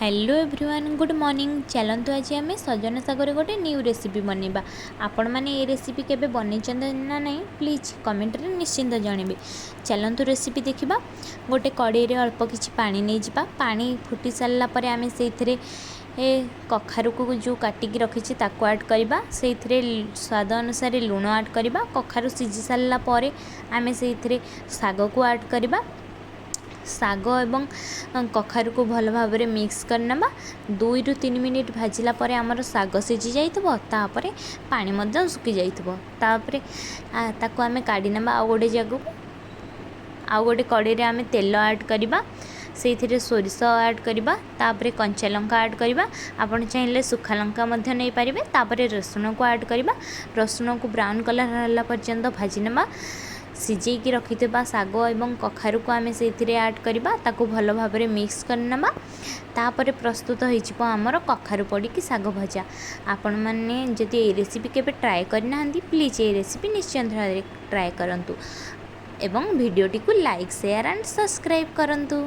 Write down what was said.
Hello everyone good morning. चलतु आज आम सजन सागर गोटे न्यू रेसिपी बनवा। आपण मैंने ये रेसिपी केबे बनई ना नहीं प्लीज कमेंट रे निश्चिंत जनइबे। चलतु रेसिपी देखा। गोटे कड़े अल्प किछि पानी नहीं जा। पानी फुटी सारा पर आम से कखारु को जो काटिकी रखी ताको ऐड करवा। से स्वाद अनुसार लुण ऐड करवा। कखारु सिझी सारा पर आम से साग को ऐड करवा। साग एवं कखारु को भल भाव में मिक्स करना। 2 ରୁ 3 मिनिट भाजिला पर आमर साग सिझी जापर पानी सुखी जापर ताको आम काढ़ी ना आउ गोटे जगह को। आउ गोटे कड़े आम तेल ऐड करवा। से सोरिष ऐड करवा। तापर कंचा लंका ऐड करवा। आपन चाहिए सुखा लंका नहीं पारे। तापर रसुण को ऐड करवा। रसुण को ब्राउन कलर होला पर्यंत भाजी ना। सिझेकी रखि साग एवं कखारु को आम से ऐड करवा। ताको भल भाव में मिक्स करना। तापर प्रस्तुत हो आमर कखारु पड़ी साग भजा। आपण मैंने जदि ये रेसिपी केबे ट्राए करना प्लीज ये रेसिपी निश्चय ट्राए करंतु एवं वीडियोटी को लाइक शेयर एंड सब्सक्राइब करंतु।